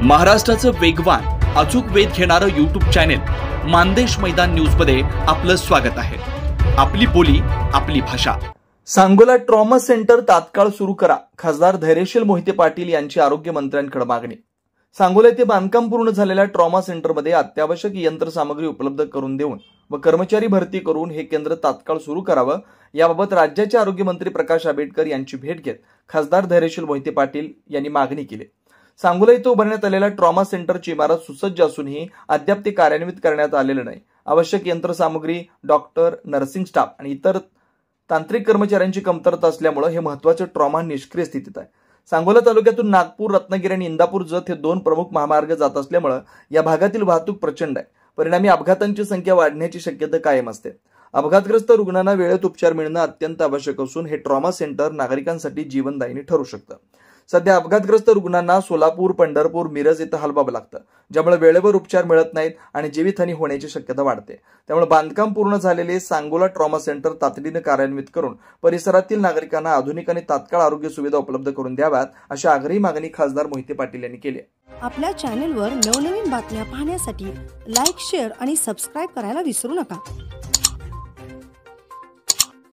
महाराष्ट्राचं वेगवान अचूक वेध घेणारं यूट्यूब चॅनेल मानदेश मैदान न्यूज मध्ये आपलं स्वागत आहे। आपली बोली आपली भाषा। सांगोला ट्रॉमा सेंटर तात्काळ सुरू करा, खासदार धैर्यशील मोहिते पाटील यांची आरोग्यमंत्र्यांकडे मागणी। सांगोला येथे बांधकाम पूर्ण झालेल्या ट्रॉमा सेंटरमध्ये अत्यावश्यक यंत्रसामग्री उपलब्ध करून देऊन व कर्मचारी भरती करून हे केंद्र तात्काळ सुरू करावं, याबाबत राज्याचे आरोग्यमंत्री प्रकाश आंबेडकर यांची भेट घेत खासदार धैर्यशील मोहिते पाटील यांनी मागणी केली। सांगोला येथे उभारण्यात आलेल्या ट्रॉमा सेंटरची इमारत सुसज्ज असूनही अद्याप ते कार्यान्वित करण्यात आलेले नाही। आवश्यक यंत्रसामग्री, डॉक्टर, नर्सिंग स्टाफ आणि इतर तांत्रिक कर्मचाऱ्यांची कमतरता असल्यामुळे हे महत्त्वाचे ट्रॉमा निष्क्रिय स्थितीत आहे। सांगोला तालुक्यातून नागपूर, रत्नागिरी आणि इंदापूर जत हे दोन प्रमुख महामार्ग जात असल्यामुळे या भागातील वाहतूक प्रचंड आहे। परिणामी अपघातांची संख्या वाढण्याची शक्यता कायम असते। अपघातग्रस्त रुग्णांना वेळेत उपचार मिळणं अत्यंत आवश्यक असून हे ट्रॉमा सेंटर नागरिकांसाठी जीवनदायिनी ठरू शकतं। सध्या अपघातग्रस्त रुग्णांना सोलापूर, पंढरपूर, मिरज येथे हलवावं लागतं, ज्यामुळे वेळेवर उपचार मिळत नाहीत आणि जीवितहानी होण्याची शक्यता वाढते। त्यामुळे बांधकाम पूर्ण झालेले सांगोला ट्रॉमा सेंटर तातडीने कार्यान्वित करून परिसरातील नागरिकांना आधुनिक आणि तात्काळ आरोग्य सुविधा उपलब्ध करून द्याव्यात, अशी आग्रही मागणी खासदार मोहिते पाटील यांनी केली। आपल्या चॅनेलवर नवनवीन बातम्या पाहण्यासाठी लाईक, शेअर आणि सबस्क्राइब करायला विसरू नका।